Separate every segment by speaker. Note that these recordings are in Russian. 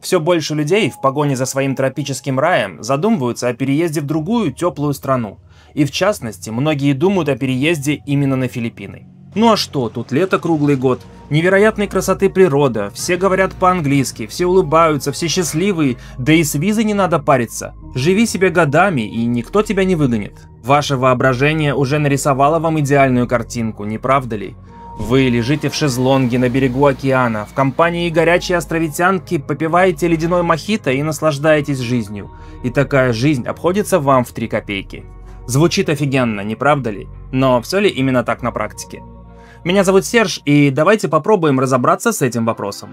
Speaker 1: Все больше людей в погоне за своим тропическим раем задумываются о переезде в другую теплую страну. И в частности, многие думают о переезде именно на Филиппины. Ну а что, тут лето круглый год, невероятной красоты природа, все говорят по-английски, все улыбаются, все счастливые, да и с визой не надо париться. Живи себе годами, и никто тебя не выгонит. Ваше воображение уже нарисовало вам идеальную картинку, не правда ли? Вы лежите в шезлонге на берегу океана, в компании горячей островитянки попиваете ледяной мохито и наслаждаетесь жизнью. И такая жизнь обходится вам в 3 копейки. Звучит офигенно, не правда ли? Но все ли именно так на практике? Меня зовут Серж, и давайте попробуем разобраться с этим вопросом.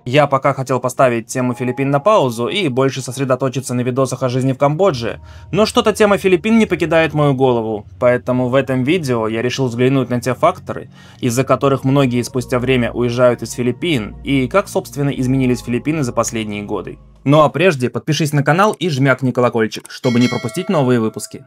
Speaker 1: Я пока хотел поставить тему Филиппин на паузу и больше сосредоточиться на видосах о жизни в Камбодже, но что-то тема Филиппин не покидает мою голову, поэтому в этом видео я решил взглянуть на те факторы, из-за которых многие спустя время уезжают из Филиппин, и как собственно изменились Филиппины за последние годы. Ну а прежде подпишись на канал и жмякни колокольчик, чтобы не пропустить новые выпуски.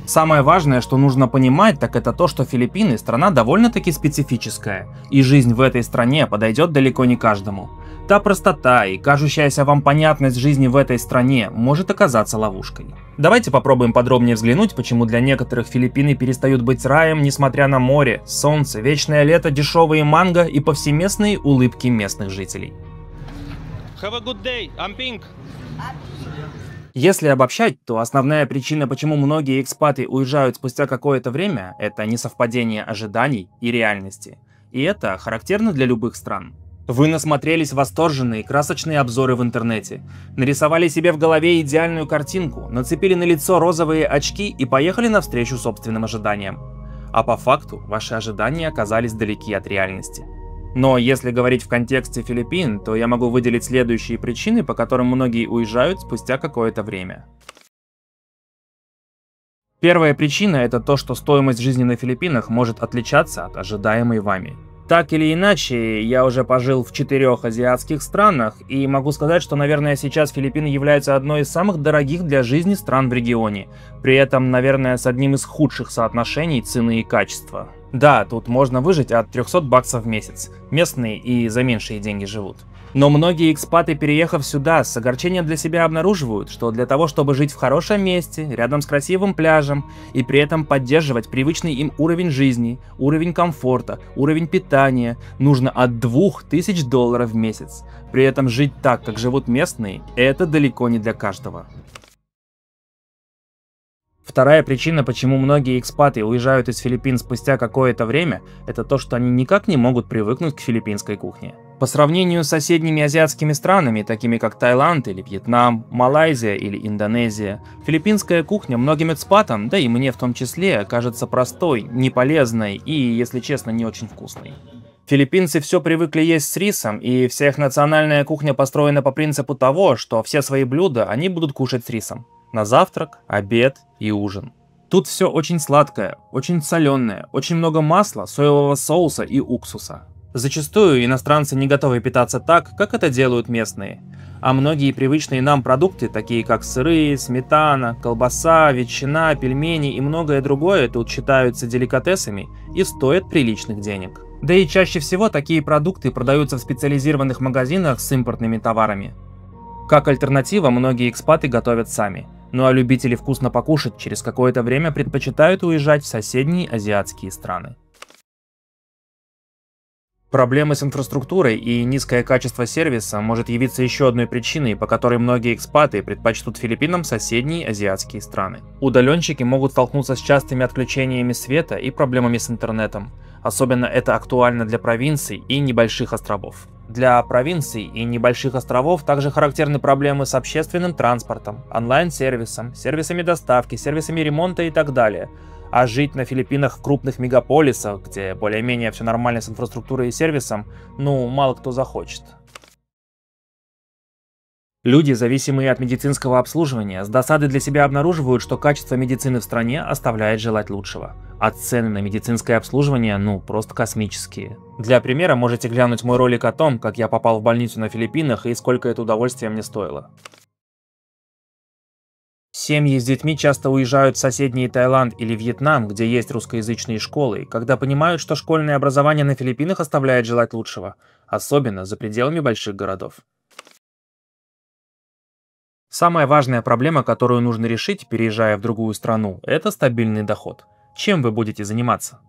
Speaker 1: Самое важное, что нужно понимать, так это то, что Филиппины страна довольно-таки специфическая, и жизнь в этой стране подойдет далеко не каждому. Та простота и кажущаяся вам понятность жизни в этой стране может оказаться ловушкой. Давайте попробуем подробнее взглянуть, почему для некоторых Филиппины перестают быть раем, несмотря на море, солнце, вечное лето, дешевые манго и повсеместные улыбки местных жителей.
Speaker 2: Have a good day. I'm Pink.
Speaker 1: Если обобщать, то основная причина, почему многие экспаты уезжают спустя какое-то время, это несовпадение ожиданий и реальности. И это характерно для любых стран. Вы насмотрелись восторженные красочные обзоры в интернете, нарисовали себе в голове идеальную картинку, нацепили на лицо розовые очки и поехали навстречу собственным ожиданиям. А по факту ваши ожидания оказались далеки от реальности. Но если говорить в контексте Филиппин, то я могу выделить следующие причины, по которым многие уезжают спустя какое-то время. Первая причина – это то, что стоимость жизни на Филиппинах может отличаться от ожидаемой вами. Так или иначе, я уже пожил в 4 азиатских странах, и могу сказать, что, наверное, сейчас Филиппины являются одной из самых дорогих для жизни стран в регионе, при этом, наверное, с одним из худших соотношений цены и качества. Да, тут можно выжить от 300 баксов в месяц, местные и за меньшие деньги живут. Но многие экспаты, переехав сюда, с огорчением для себя обнаруживают, что для того, чтобы жить в хорошем месте, рядом с красивым пляжем, и при этом поддерживать привычный им уровень жизни, уровень комфорта, уровень питания, нужно от $2000 в месяц. При этом жить так, как живут местные, это далеко не для каждого. Вторая причина, почему многие экспаты уезжают из Филиппин спустя какое-то время, это то, что они никак не могут привыкнуть к филиппинской кухне. По сравнению с соседними азиатскими странами, такими как Таиланд или Вьетнам, Малайзия или Индонезия, филиппинская кухня многим экспатам, да и мне в том числе, кажется простой, неполезной и, если честно, не очень вкусной. Филиппинцы все привыкли есть с рисом, и вся их национальная кухня построена по принципу того, что все свои блюда они будут кушать с рисом. На завтрак, обед и ужин. Тут все очень сладкое, очень соленое, очень много масла, соевого соуса и уксуса. Зачастую иностранцы не готовы питаться так, как это делают местные. А многие привычные нам продукты, такие как сыры, сметана, колбаса, ветчина, пельмени и многое другое, тут считаются деликатесами и стоят приличных денег. Да и чаще всего такие продукты продаются в специализированных магазинах с импортными товарами. Как альтернатива, многие экспаты готовят сами. Ну а любители вкусно покушать через какое-то время предпочитают уезжать в соседние азиатские страны. Проблемы с инфраструктурой и низкое качество сервиса может явиться еще одной причиной, по которой многие экспаты предпочтут Филиппинам соседние азиатские страны. Удаленщики могут столкнуться с частыми отключениями света и проблемами с интернетом. Особенно это актуально для провинций и небольших островов. Для провинций и небольших островов также характерны проблемы с общественным транспортом, онлайн-сервисом, сервисами доставки, сервисами ремонта и так далее. А жить на Филиппинах в крупных мегаполисах, где более-менее все нормально с инфраструктурой и сервисом, ну, мало кто захочет. Люди, зависимые от медицинского обслуживания, с досады для себя обнаруживают, что качество медицины в стране оставляет желать лучшего. А цены на медицинское обслуживание, просто космические. Для примера можете глянуть мой ролик о том, как я попал в больницу на Филиппинах и сколько это удовольствие мне стоило. Семьи с детьми часто уезжают в соседний Таиланд или Вьетнам, где есть русскоязычные школы, когда понимают, что школьное образование на Филиппинах оставляет желать лучшего, особенно за пределами больших городов. Самая важная проблема, которую нужно решить, переезжая в другую страну, это стабильный доход. Чем вы будете заниматься?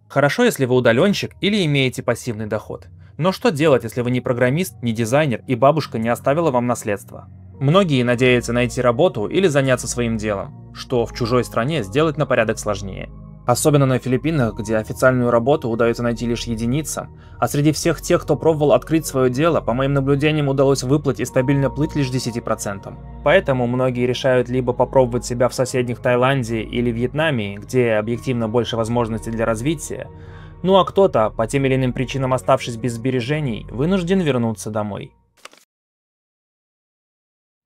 Speaker 1: Хорошо, если вы удаленщик или имеете пассивный доход. Но что делать, если вы не программист, не дизайнер и бабушка не оставила вам наследство? Многие надеются найти работу или заняться своим делом, что в чужой стране сделать на порядок сложнее. Особенно на Филиппинах, где официальную работу удается найти лишь единицам, а среди всех тех, кто пробовал открыть свое дело, по моим наблюдениям удалось выплыть и стабильно плыть лишь 10%. Поэтому многие решают либо попробовать себя в соседних Таиланде или Вьетнаме, где объективно больше возможностей для развития, а кто-то, по тем или иным причинам оставшись без сбережений, вынужден вернуться домой.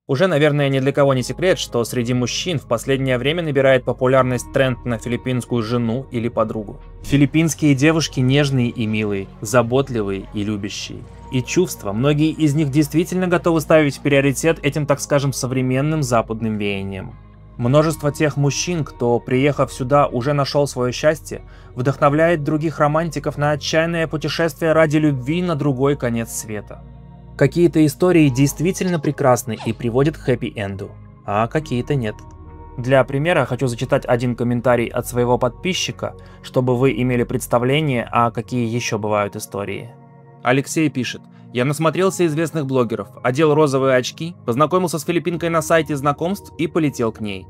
Speaker 1: Уже, наверное, ни для кого не секрет, что среди мужчин в последнее время набирает популярность тренд на филиппинскую жену или подругу. Филиппинские девушки нежные и милые, заботливые и любящие. И чувства, многие из них действительно готовы ставить в приоритет этим, так скажем, современным западным веяниям. Множество тех мужчин, кто, приехав сюда, уже нашел свое счастье, вдохновляет других романтиков на отчаянное путешествие ради любви на другой конец света. Какие-то истории действительно прекрасны и приводят к хэппи-энду, а какие-то нет. Для примера хочу зачитать один комментарий от своего подписчика, чтобы вы имели представление, а какие еще бывают истории. Алексей пишет: «Я насмотрелся известных блогеров, одел розовые очки, познакомился с филиппинкой на сайте знакомств и полетел к ней.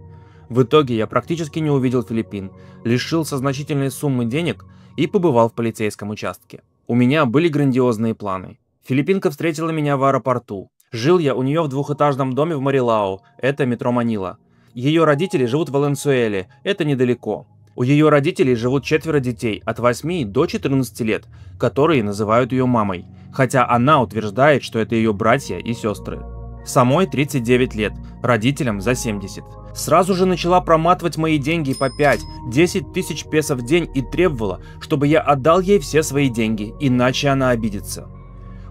Speaker 1: В итоге я практически не увидел Филиппин, лишился значительной суммы денег и побывал в полицейском участке. У меня были грандиозные планы. Филиппинка встретила меня в аэропорту. Жил я у нее в двухэтажном доме в Марилау, это метро Манила. Ее родители живут в Валенсуэле, это недалеко. У ее родителей живут 4 детей от 8 до 14 лет, которые называют ее мамой, хотя она утверждает, что это ее братья и сестры. Самой 39 лет, родителям за 70. Сразу же начала проматывать мои деньги по 5-10 тысяч песо в день и требовала, чтобы я отдал ей все свои деньги, иначе она обидится.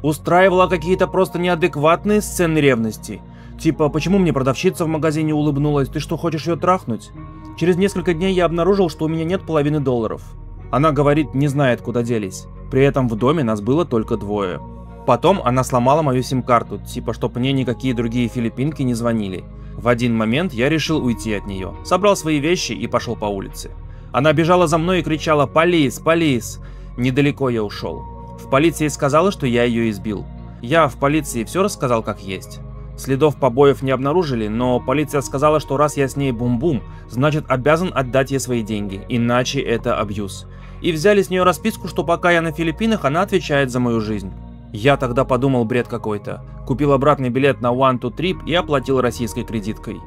Speaker 1: Устраивала какие-то просто неадекватные сцены ревности. Типа, почему мне продавщица в магазине улыбнулась, ты что, хочешь ее трахнуть? Через несколько дней я обнаружил, что у меня нет половины долларов. Она говорит, не знает, куда делись. При этом в доме нас было только 2. Потом она сломала мою сим-карту, типа, чтоб мне никакие другие филиппинки не звонили. В один момент я решил уйти от нее, собрал свои вещи и пошел по улице. Она бежала за мной и кричала «Полис! Полис!». Недалеко я ушел. В полиции сказала, что я ее избил. Я в полиции все рассказал как есть. Следов побоев не обнаружили, но полиция сказала, что раз я с ней бум-бум, значит обязан отдать ей свои деньги, иначе это абьюз. И взяли с нее расписку, что пока я на Филиппинах, она отвечает за мою жизнь. Я тогда подумал, бред какой-то. Купил обратный билет на One to Trip и оплатил российской кредиткой.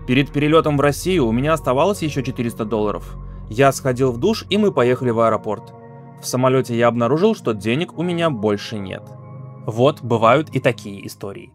Speaker 1: Перед перелетом в Россию у меня оставалось еще $400. Я сходил в душ, и мы поехали в аэропорт. В самолете я обнаружил, что денег у меня больше нет. Вот, бывают и такие истории.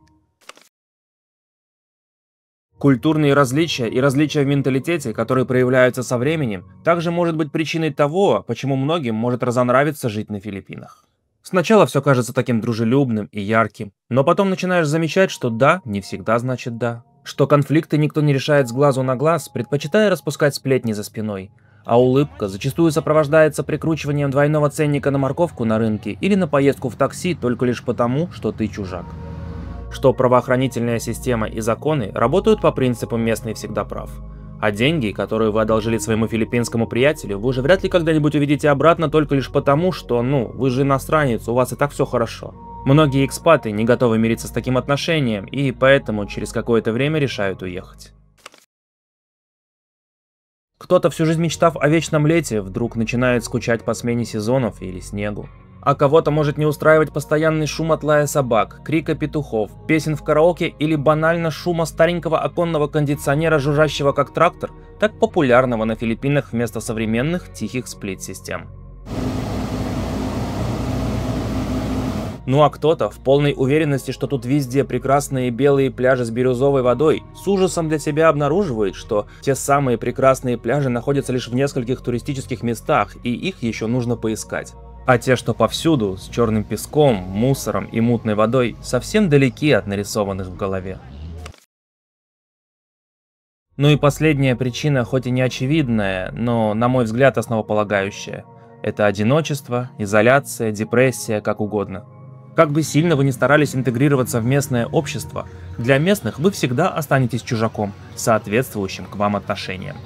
Speaker 1: Культурные различия и различия в менталитете, которые проявляются со временем, также может быть причиной того, почему многим может разонравиться жить на Филиппинах. Сначала все кажется таким дружелюбным и ярким, но потом начинаешь замечать, что да не всегда значит да. Что конфликты никто не решает с глазу на глаз, предпочитая распускать сплетни за спиной. А улыбка зачастую сопровождается прикручиванием двойного ценника на морковку на рынке или на поездку в такси только лишь потому, что ты чужак. Что правоохранительная система и законы работают по принципу «местный всегда прав». А деньги, которые вы одолжили своему филиппинскому приятелю, вы уже вряд ли когда-нибудь увидите обратно только лишь потому, что, вы же иностранец, у вас и так все хорошо. Многие экспаты не готовы мириться с таким отношением и поэтому через какое-то время решают уехать. Кто-то, всю жизнь мечтав о вечном лете, вдруг начинает скучать по смене сезонов или снегу. А кого-то может не устраивать постоянный шум от лая собак, крика петухов, песен в караоке или банально шума старенького оконного кондиционера, жужжащего как трактор, так популярного на Филиппинах вместо современных тихих сплит-систем. Ну а кто-то, в полной уверенности, что тут везде прекрасные белые пляжи с бирюзовой водой, с ужасом для себя обнаруживает, что те самые прекрасные пляжи находятся лишь в нескольких туристических местах, и их еще нужно поискать. А те, что повсюду, с черным песком, мусором и мутной водой, совсем далеки от нарисованных в голове. Ну и последняя причина, хоть и не очевидная, но, на мой взгляд, основополагающая. Это одиночество, изоляция, депрессия, как угодно. Как бы сильно вы ни старались интегрироваться в местное общество, для местных вы всегда останетесь чужаком, соответствующим к вам отношениям.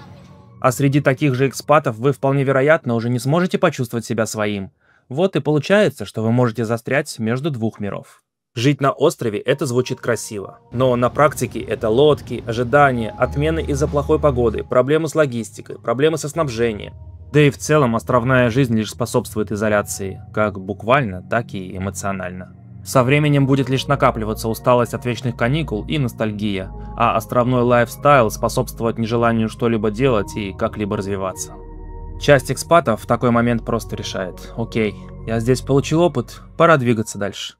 Speaker 1: А среди таких же экспатов вы вполне вероятно уже не сможете почувствовать себя своим. Вот и получается, что вы можете застрять между двух миров. Жить на острове — это звучит красиво, но на практике это лодки, ожидания, отмены из-за плохой погоды, проблемы с логистикой, проблемы со снабжением. Да и в целом островная жизнь лишь способствует изоляции, как буквально, так и эмоционально. Со временем будет лишь накапливаться усталость от вечных каникул и ностальгия, а островной лайфстайл способствовать нежеланию что-либо делать и как-либо развиваться. Часть экспатов в такой момент просто решает: окей, я здесь получил опыт, пора двигаться дальше.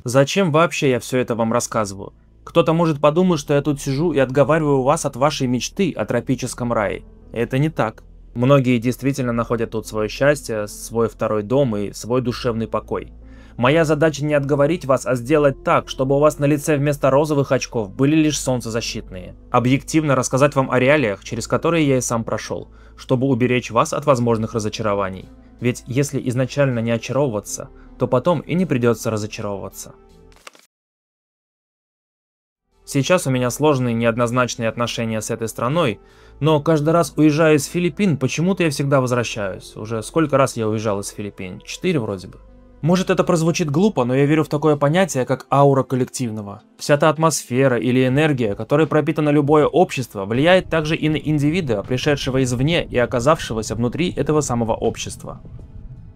Speaker 1: Зачем вообще я все это вам рассказываю? Кто-то может подумать, что я тут сижу и отговариваю вас от вашей мечты о тропическом рае. Это не так. Многие действительно находят тут свое счастье, свой второй дом и свой душевный покой. Моя задача не отговорить вас, а сделать так, чтобы у вас на лице вместо розовых очков были лишь солнцезащитные. Объективно рассказать вам о реалиях, через которые я и сам прошел, чтобы уберечь вас от возможных разочарований. Ведь если изначально не очаровываться, то потом и не придется разочаровываться. Сейчас у меня сложные неоднозначные отношения с этой страной, но каждый раз уезжая из Филиппин, почему-то я всегда возвращаюсь. Уже сколько раз я уезжал из Филиппин? 4 вроде бы. Может, это прозвучит глупо, но я верю в такое понятие, как аура коллективного. Вся та атмосфера или энергия, которой пропитано любое общество, влияет также и на индивида, пришедшего извне и оказавшегося внутри этого самого общества.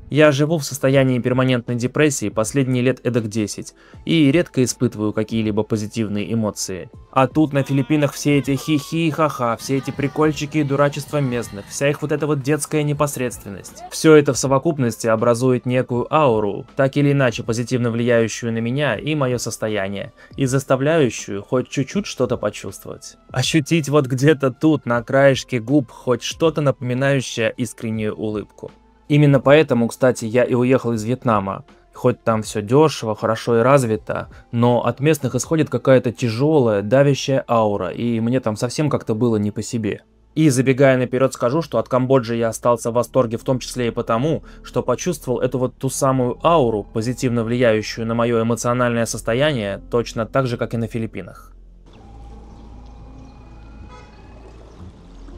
Speaker 1: Я живу в состоянии перманентной депрессии последние лет эдак 10 и редко испытываю какие-либо позитивные эмоции. А тут на Филиппинах все эти хихи и ха-ха, все эти прикольчики и дурачества местных, вся их вот эта вот детская непосредственность. Все это в совокупности образует некую ауру, так или иначе позитивно влияющую на меня и мое состояние, и заставляющую хоть чуть-чуть что-то почувствовать. Ощутить вот где-то тут, на краешке губ, хоть что-то напоминающее искреннюю улыбку. Именно поэтому, кстати, я и уехал из Вьетнама. Хоть там все дешево, хорошо и развито, но от местных исходит какая-то тяжелая, давящая аура, и мне там совсем как-то было не по себе. И забегая наперед скажу, что от Камбоджи я остался в восторге в том числе и потому, что почувствовал эту вот ту самую ауру, позитивно влияющую на мое эмоциональное состояние, точно так же, как и на Филиппинах.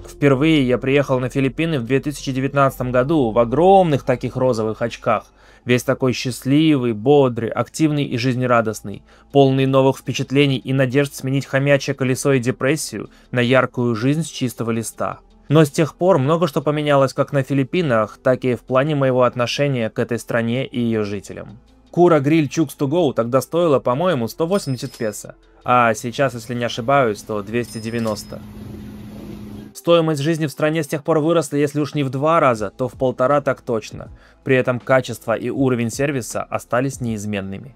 Speaker 1: Впервые я приехал на Филиппины в 2019 году в огромных таких розовых очках, весь такой счастливый, бодрый, активный и жизнерадостный, полный новых впечатлений и надежд сменить хомячье колесо и депрессию на яркую жизнь с чистого листа. Но с тех пор много что поменялось как на Филиппинах, так и в плане моего отношения к этой стране и ее жителям. Кура гриль Chooks to Go тогда стоила, по-моему, 180 песо, а сейчас, если не ошибаюсь, то 290. Стоимость жизни в стране с тех пор выросла, если уж не в 2 раза, то в 1,5 так точно. При этом качество и уровень сервиса остались неизменными.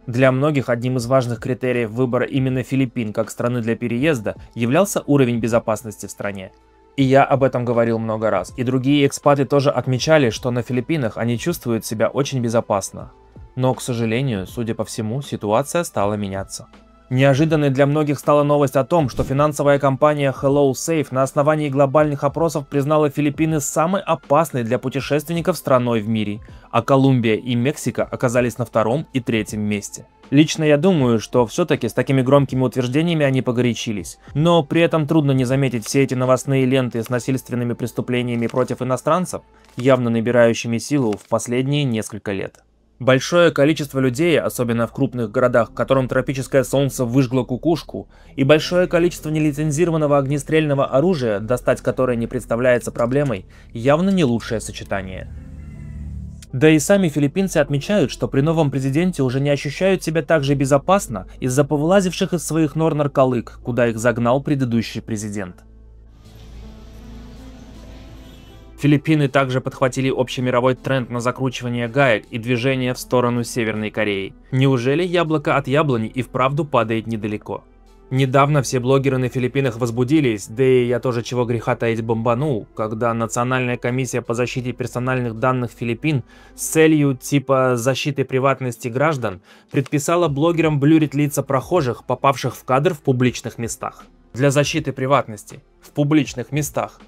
Speaker 1: Для многих одним из важных критериев выбора именно Филиппин как страны для переезда являлся уровень безопасности в стране. И я об этом говорил много раз. И другие экспаты тоже отмечали, что на Филиппинах они чувствуют себя очень безопасно. Но, к сожалению, судя по всему, ситуация стала меняться. Неожиданной для многих стала новость о том, что финансовая компания Hello Safe на основании глобальных опросов признала Филиппины самой опасной для путешественников страной в мире, а Колумбия и Мексика оказались на 2-м и 3-м месте. Лично я думаю, что все-таки с такими громкими утверждениями они погорячились, но при этом трудно не заметить все эти новостные ленты с насильственными преступлениями против иностранцев, явно набирающими силу в последние несколько лет. Большое количество людей, особенно в крупных городах, которым тропическое солнце выжгло кукушку, и большое количество нелицензированного огнестрельного оружия, достать которое не представляется проблемой, явно не лучшее сочетание. Да и сами филиппинцы отмечают, что при новом президенте уже не ощущают себя так же безопасно из-за повылазивших из своих нор нарколык, куда их загнал предыдущий президент. Филиппины также подхватили общемировой тренд на закручивание гаек и движение в сторону Северной Кореи. Неужели яблоко от яблони и вправду падает недалеко? Недавно все блогеры на Филиппинах возбудились, да и я тоже чего греха таить бомбанул, когда Национальная комиссия по защите персональных данных Филиппин с целью типа защиты приватности граждан предписала блогерам блюрить лица прохожих, попавших в кадр в публичных местах. Для защиты приватности в публичных местах.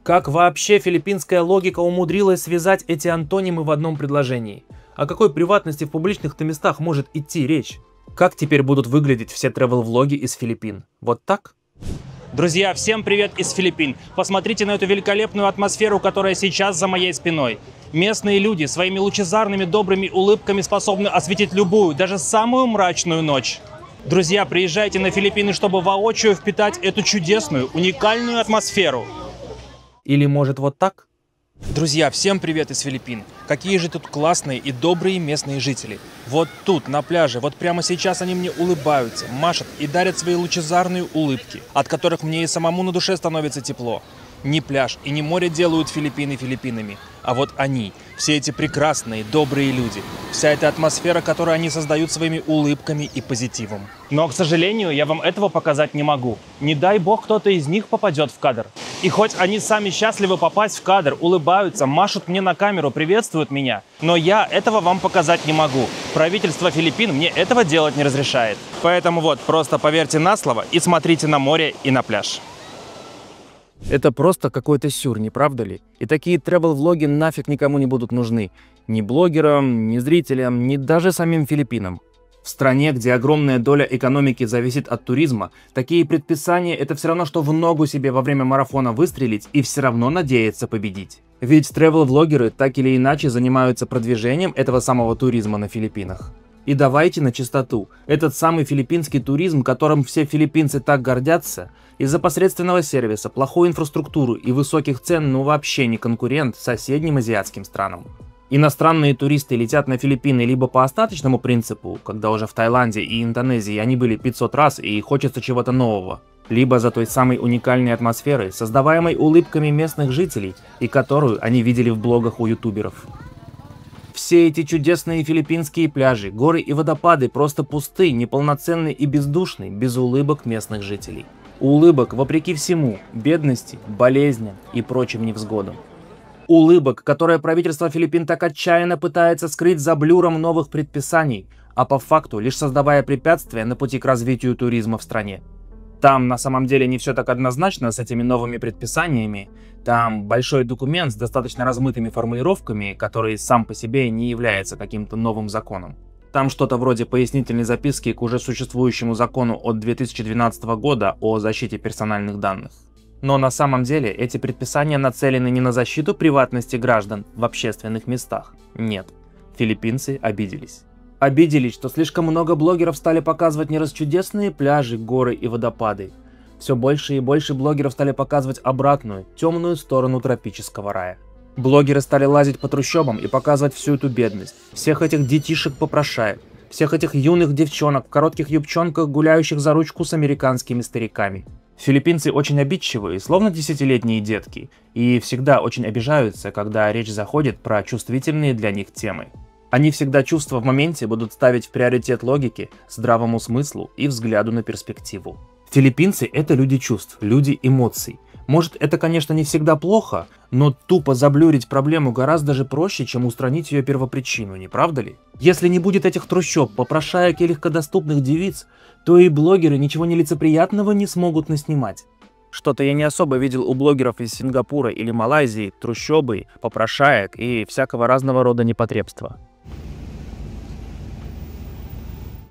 Speaker 1: Как вообще филиппинская логика умудрилась связать эти антонимы в одном предложении? О какой приватности в публичных-то местах может идти речь? Как теперь будут выглядеть все тревел-влоги из Филиппин? Вот так?
Speaker 2: Друзья, всем привет из Филиппин. Посмотрите на эту великолепную атмосферу, которая сейчас за моей спиной. Местные люди своими лучезарными добрыми улыбками способны осветить любую, даже самую мрачную ночь. Друзья, приезжайте на Филиппины, чтобы воочию впитать эту чудесную, уникальную атмосферу.
Speaker 1: Или может вот так?
Speaker 2: Друзья, всем привет из Филиппин. Какие же тут классные и добрые местные жители. Вот тут, на пляже, вот прямо сейчас они мне улыбаются, машут и дарят свои лучезарные улыбки, от которых мне и самому на душе становится тепло. Не пляж и не море делают Филиппины Филиппинами, а вот они, все эти прекрасные, добрые люди, вся эта атмосфера, которую они создают своими улыбками и позитивом. Но, к сожалению, я вам этого показать не могу. Не дай бог кто-то из них попадет в кадр. И хоть они сами счастливы попасть в кадр, улыбаются, машут мне на камеру, приветствуют меня, но я этого вам показать не могу. Правительство Филиппин мне этого делать не разрешает. Поэтому вот, просто поверьте на слово и смотрите на море и на пляж.
Speaker 1: Это просто какой-то сюр, не правда ли? И такие тревел-влоги нафиг никому не будут нужны. Ни блогерам, ни зрителям, ни даже самим Филиппинам. В стране, где огромная доля экономики зависит от туризма, такие предписания – это все равно, что в ногу себе во время марафона выстрелить и все равно надеяться победить. Ведь тревел-влогеры так или иначе занимаются продвижением этого самого туризма на Филиппинах. И давайте на чистоту, этот самый филиппинский туризм, которым все филиппинцы так гордятся, из-за посредственного сервиса, плохой инфраструктуры и высоких цен ну вообще не конкурент соседним азиатским странам. Иностранные туристы летят на Филиппины либо по остаточному принципу, когда уже в Таиланде и Индонезии они были 500 раз и хочется чего-то нового, либо за той самой уникальной атмосферой, создаваемой улыбками местных жителей и которую они видели в блогах у ютуберов. Все эти чудесные филиппинские пляжи, горы и водопады просто пусты, неполноценны и бездушны, без улыбок местных жителей. Улыбок вопреки всему, бедности, болезням и прочим невзгодам. Улыбок, которые правительство Филиппин так отчаянно пытается скрыть за блюром новых предписаний, а по факту лишь создавая препятствия на пути к развитию туризма в стране. Там на самом деле не все так однозначно с этими новыми предписаниями. Там большой документ с достаточно размытыми формулировками, который сам по себе не является каким-то новым законом. Там что-то вроде пояснительной записки к уже существующему закону от 2012 года о защите персональных данных. Но на самом деле эти предписания нацелены не на защиту приватности граждан в общественных местах. Нет, филиппинцы обиделись. Обиделись, что слишком много блогеров стали показывать не расчудесные пляжи, горы и водопады. Все больше и больше блогеров стали показывать обратную, темную сторону тропического рая. Блогеры стали лазить по трущобам и показывать всю эту бедность, всех этих детишек-попрошаек, всех этих юных девчонок в коротких юбчонках, гуляющих за ручку с американскими стариками. Филиппинцы очень обидчивые, словно десятилетние детки, и всегда очень обижаются, когда речь заходит про чувствительные для них темы. Они всегда чувства в моменте будут ставить в приоритет логике, здравому смыслу и взгляду на перспективу. Филиппинцы – это люди чувств, люди эмоций. Может, это, конечно, не всегда плохо, но тупо заблюрить проблему гораздо же проще, чем устранить ее первопричину, не правда ли? Если не будет этих трущоб, попрошаек и легкодоступных девиц, то и блогеры ничего нелицеприятного не смогут наснимать. Что-то я не особо видел у блогеров из Сингапура или Малайзии трущобы, попрошаек и всякого разного рода непотребства.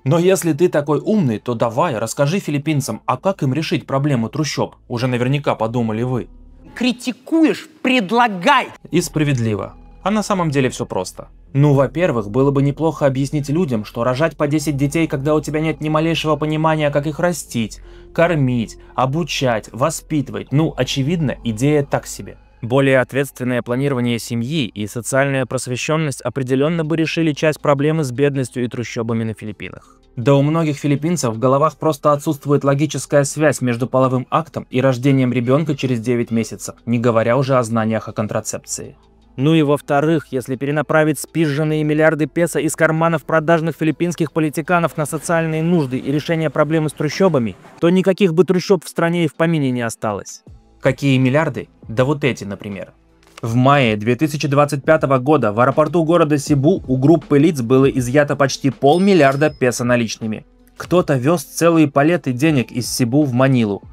Speaker 1: Но если ты такой умный, то давай, расскажи филиппинцам, а как им решить проблему трущоб? Уже наверняка подумали вы.
Speaker 3: Критикуешь, предлагай!
Speaker 1: И справедливо. А на самом деле все просто. Ну, во-первых, было бы неплохо объяснить людям, что рожать по 10 детей, когда у тебя нет ни малейшего понимания, как их растить, кормить, обучать, воспитывать, ну, очевидно, идея так себе. Более ответственное планирование семьи и социальная просвещенность определенно бы решили часть проблемы с бедностью и трущобами на Филиппинах. Да у многих филиппинцев в головах просто отсутствует логическая связь между половым актом и рождением ребенка через 9 месяцев, не говоря уже о знаниях о контрацепции. Ну и во-вторых, если перенаправить спизженные миллиарды песо из карманов продажных филиппинских политиканов на социальные нужды и решение проблемы с трущобами, то никаких бы трущоб в стране и в помине не осталось. Какие миллиарды? Да вот эти, например. В мае 2025 года в аэропорту города Сибу у группы лиц было изъято почти 500 миллиона песо наличными. Кто-то вез целые палеты денег из Сибу в Манилу.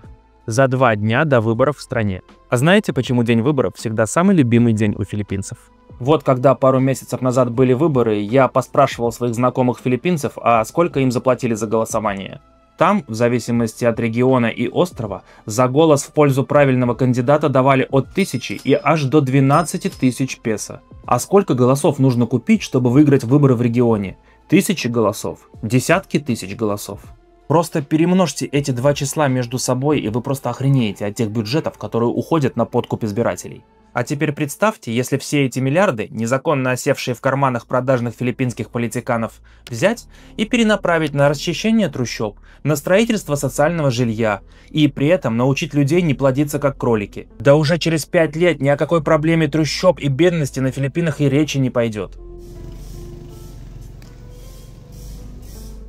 Speaker 1: За 2 дня до выборов в стране. А знаете, почему день выборов всегда самый любимый день у филиппинцев? Вот когда пару месяцев назад были выборы, я поспрашивал своих знакомых филиппинцев, а сколько им заплатили за голосование. Там, в зависимости от региона и острова, за голос в пользу правильного кандидата давали от 1000 и аж до 12 тысяч песо. А сколько голосов нужно купить, чтобы выиграть выборы в регионе? 1000 голосов, десятки тысяч голосов. Просто перемножьте эти два числа между собой, и вы просто охренеете от тех бюджетов, которые уходят на подкуп избирателей. А теперь представьте, если все эти миллиарды, незаконно осевшие в карманах продажных филиппинских политиканов, взять и перенаправить на расчищение трущоб, на строительство социального жилья, и при этом научить людей не плодиться как кролики. Да уже через 5 лет ни о какой проблеме трущоб и бедности на Филиппинах и речи не пойдет.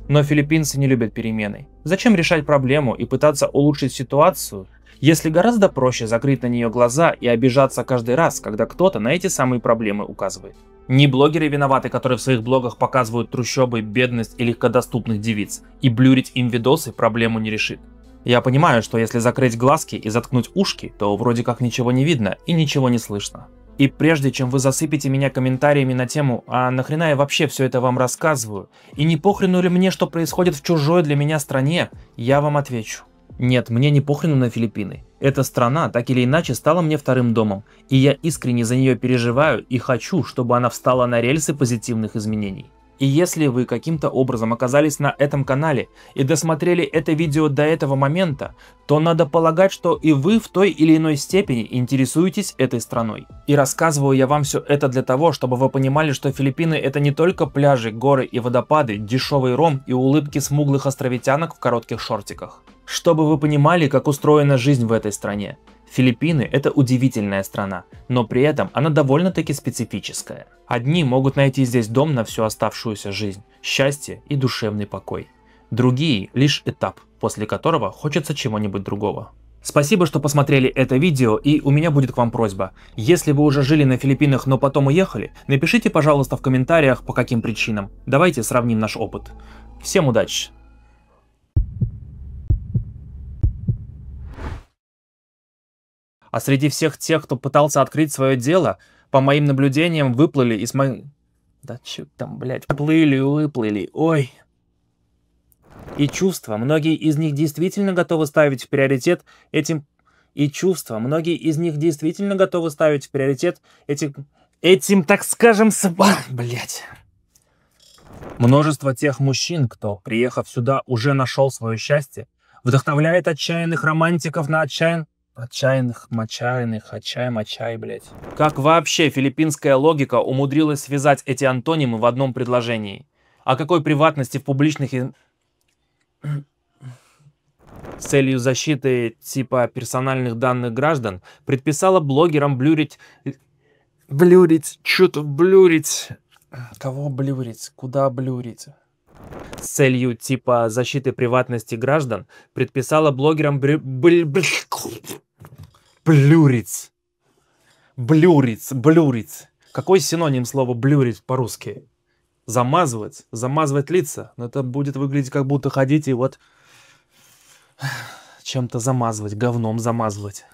Speaker 1: Но филиппинцы не любят перемены. Зачем решать проблему и пытаться улучшить ситуацию, если гораздо проще закрыть на нее глаза и обижаться каждый раз, когда кто-то на эти самые проблемы указывает? Не блогеры виноваты, которые в своих блогах показывают трущобы, бедность и легкодоступных девиц, и блюрить им видосы проблему не решит. Я понимаю, что если закрыть глазки и заткнуть ушки, то вроде как ничего не видно и ничего не слышно. И прежде чем вы засыпете меня комментариями на тему «А нахрена я вообще все это вам рассказываю?» и не похрену ли мне, что происходит в чужой для меня стране, я вам отвечу. Нет, мне не похрену на Филиппины. Эта страна так или иначе стала мне вторым домом, и я искренне за нее переживаю и хочу, чтобы она встала на рельсы позитивных изменений. И если вы каким-то образом оказались на этом канале и досмотрели это видео до этого момента, то надо полагать, что и вы в той или иной степени интересуетесь этой страной. И рассказываю я вам все это для того, чтобы вы понимали, что Филиппины это не только пляжи, горы и водопады, дешевый ром и улыбки смуглых островитянок в коротких шортиках. Чтобы вы понимали, как устроена жизнь в этой стране. Филиппины – это удивительная страна, но при этом она довольно-таки специфическая. Одни могут найти здесь дом на всю оставшуюся жизнь, счастье и душевный покой. Другие – лишь этап, после которого хочется чего-нибудь другого. Спасибо, что посмотрели это видео, и у меня будет к вам просьба. Если вы уже жили на Филиппинах, но потом уехали, напишите, пожалуйста, в комментариях, по каким причинам. Давайте сравним наш опыт. Всем удачи! А среди всех тех, кто пытался открыть свое дело, по моим наблюдениям, выплыли из моих... Да чё там, блядь, выплыли, ой. И чувства, многие из них действительно готовы ставить в приоритет этим... этим, так скажем, блядь. Множество тех мужчин, кто, приехав сюда, уже нашел свое счастье, вдохновляет отчаянных романтиков на отчаянных, блядь. Как вообще филиппинская логика умудрилась связать эти антонимы в одном предложении? О какой приватности в публичных с целью защиты типа персональных данных граждан предписала блогерам блюрить... Кого блюрить? Куда блюрить? С целью типа защиты приватности граждан предписала блогерам блюрить. Какой синоним слова блюрить по-русски? Замазывать лица. Но это будет выглядеть, как будто ходить и вот чем-то замазывать, говном замазывать.